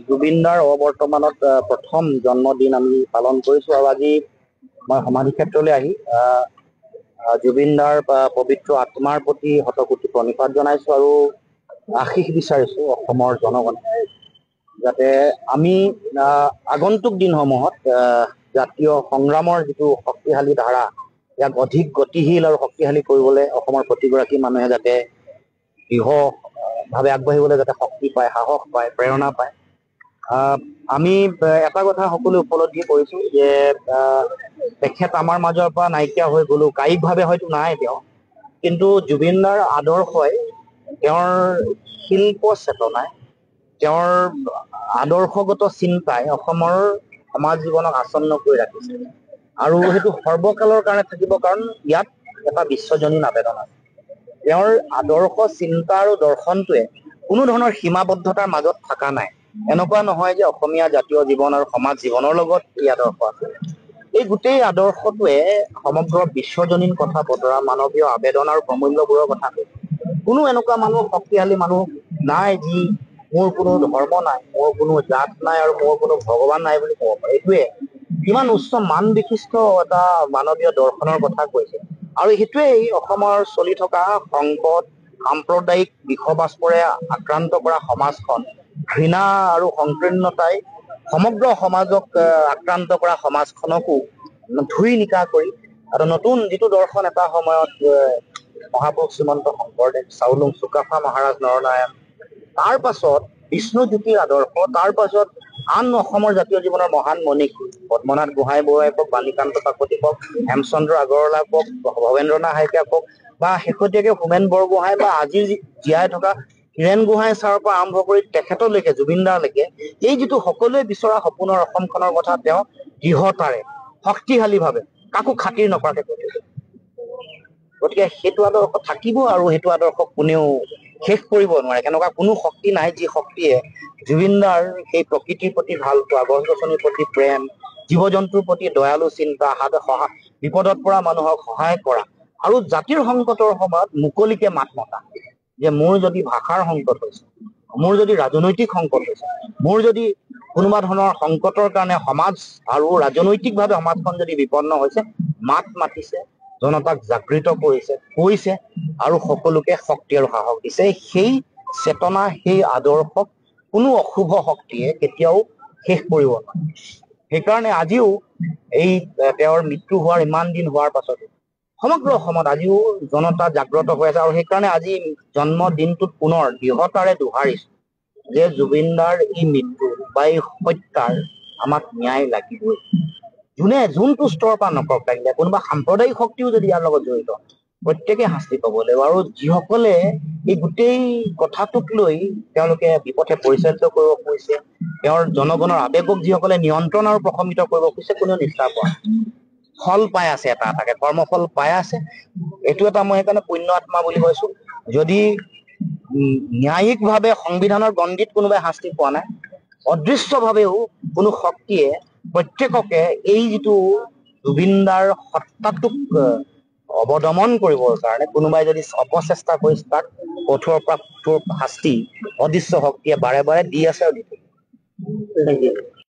জুবিনদাৰ অবৰ্তমানত প্ৰথম জন্মদিন আমি পালন কৰিছোঁ আৰু আজি মই সমাধি ক্ষেত্ৰলৈ আহি জুবিনদাৰ পবিত্ৰ আত্মাৰ প্ৰতি শতকোটি প্ৰণিপাত জনাইছোঁ আৰু আশীষ বিচাৰিছোঁ অসমৰ জনগণে যাতে আমি আগন্তুক দিনসমূহত জাতীয় সংগ্ৰামৰ যিটো শক্তিশালী ধাৰা ইয়াক অধিক গতিশীল আৰু শক্তিশালী কৰিবলৈ অসমৰ প্ৰতিগৰাকী মানুহে যাতে দৃঢ়ভাৱে আগবাঢ়িবলৈ যাতে শক্তি পায়, সাহস পায়, প্ৰেৰণা পায়। আমি এটা কথা সকলোৱে উপলব্ধি কৰিছোঁ যে তেখেত আমাৰ মাজৰ পৰা নাইকিয়া হৈ গ'লো, কায়িকভাৱে হয়তো নাই তেওঁ, কিন্তু জুবিনদাৰ আদৰ্শই, তেওঁৰ শিল্প চেতনাই, তেওঁৰ আদৰ্শগত চিন্তাই অসমৰ সমাজ জীৱনক আচ্ছন্ন কৰি ৰাখিছে আৰু সেইটো সৰ্বকালৰ কাৰণে থাকিব, কাৰণ ইয়াত এটা বিশ্বজনীন আবেদন আছে। তেওঁৰ আদৰ্শ চিন্তা আৰু দৰ্শনটোৱে কোনো ধৰণৰ সীমাবদ্ধতাৰ মাজত থকা নাই। এনেকুৱা নহয় যে অসমীয়া জাতীয় জীৱন আৰু সমাজ জীৱনৰ লগত এই আদৰ্শ আছে। এই গোটেই আদৰ্শটোৱে সমগ্ৰ বিশ্বজনীন কথা বতৰা, মানৱীয় আবেদন আৰু প্ৰমূল্যবোৰৰ কথা কৈছে। কোনো এনেকুৱা মানুহ, শক্তিশালী মানুহ নাই যি মোৰ কোনো ধৰ্ম নাই, মোৰ কোনো জাত নাই আৰু মোৰ কোনো ভগৱান নাই বুলি ক'ব পাৰে। এইটোৱে কিমান উচ্চ মান বিশিষ্ট এটা মানৱীয় দৰ্শনৰ কথা কৈছে। আৰু সেইটোৱেই অসমৰ চলি থকা সংকট, সাম্প্ৰদায়িক বিষবাস্পৰে আক্ৰান্ত কৰা সমাজখন, ঘৃণা আৰু সংকীৰ্ণতাই সমগ্ৰ সমাজক আক্ৰান্ত কৰা সমাজখনকো ধুই নিকা কৰি এটা নতুন যিটো দৰ্শন এটা সময়ত মহাপুৰুষ শ্ৰীমন্ত শংকৰদেৱ, চাওলুং চুকাফা, মহাৰাজ নৰনাৰায়ণ, তাৰ পাছত বিষ্ণুজ্যোতিৰ আদৰ্শ, তাৰ পাছত আন অসমৰ জাতীয় জীৱনৰ মহান মনীষী পদ্মনাথ গোহাঁই বৰুৱাই কওক, বাণীকান্ত কাকতি কওক, হেমচন্দ্ৰ আগৰৱালা কওক, ভৱেন্দ্ৰনাথ শইকীয়া কওক, বা শেহতীয়াকে হোমেন বৰগোহাঁই বা আজি জীয়াই থকা হীৰেণ গোহাঁই ছাৰৰ পৰা আৰম্ভ কৰি তেখেতলৈকে, জুবিনদাৰলৈকে, এই যিটো সকলোৱে বিচৰা সপোনৰ অসমখনৰ কথা তেওঁ দৃঢ়তাৰে, শক্তিশালীভাৱে, কাকো খাতিৰ নকৰাকে কৈছে। গতিকে সেইটো আদৰ্শ থাকিব আৰু সেইটো আদৰ্শক কোনেও শেষ কৰিব নোৱাৰে। এনেকুৱা কোনো শক্তি নাই যি শক্তিয়ে জুবিনদাৰ সেই প্ৰকৃতিৰ প্ৰতি ভাল পোৱা, গছ গছনিৰ প্ৰতি প্ৰেম, জীৱ জন্তুৰ প্ৰতি দয়ালু চিন্তা, বিপদত পৰা মানুহক সহায় কৰা আৰু জাতিৰ সংকটৰ সময়ত মুকলিকে মাত মতা, যে মোৰ যদি ভাষাৰ সংকট হৈছে, মোৰ যদি ৰাজনৈতিক সংকট হৈছে, মোৰ যদি কোনোবা ধৰণৰ সংকটৰ কাৰণে সমাজ আৰু ৰাজনৈতিকভাৱে সমাজখন যদি বিপন্ন হৈছে, মাত মাতিছে, জনতাক জাগৃত কৰিছে, কৈছে আৰু সকলোকে শক্তি আৰু সাহস দিছে। সেই চেতনা, সেই আদৰ্শক কোনো অশুভ শক্তিয়ে কেতিয়াও শেষ কৰিব নোৱাৰে। সেইকাৰণে আজিও এই তেওঁৰ মৃত্যু হোৱাৰ ইমান দিন হোৱাৰ পাছতো সমগ্ৰ অসমত আজিও জনতা জাগ্ৰত হৈ আছে। আৰু সেইকাৰণে আজি জন্মদিনটোত পুনৰ দৃঢ়তাৰে দোহাৰিছো যে জুবিনদাৰ এই মৃত্যু বা এই হত্যাৰ আমাক ন্যায় লাগিবই। যোনে যোনটো স্তৰৰ পৰা নকৰক লাগিলে, কোনোবা সাম্প্ৰদায়িক শক্তিও যদি ইয়াৰ লগত জড়িত, প্ৰত্যেকে শাস্তি পাব লাগিব। আৰু যিসকলে এই গোটেই কথাটোক লৈ তেওঁলোকে বিপথে পৰিচালিত কৰিব খুজিছে, তেওঁৰ জনগণৰ আৱেগক যিসকলে নিয়ন্ত্ৰণ আৰু প্ৰশমিত কৰিব খুজিছে, কোনেও নিষ্ঠা পোৱা ফল পাই আছে, এটা এটাকে কৰ্মফল পাই আছে। এইটো এটা মই সেইকাৰণে পুণ্য আত্মা বুলি কৈছো। যদি ন্যায়িকভাৱে সংবিধানৰ গণ্ডিত কোনোবাই শাস্তি পোৱা নাই, অদৃশ্যভাৱেও কোনো শক্তিয়ে প্ৰত্যেককে এই যিটো জুবিনদাৰ সত্তাটোক অৱদমন কৰিবৰ কাৰণে কোনোবাই যদি অপচেষ্টা কৰিছে, তাক কঠোৰৰ পৰা কঠোৰ শাস্তি অদৃশ্য শক্তিয়ে বাৰে বাৰে দি আছে আৰু দি থাকিব।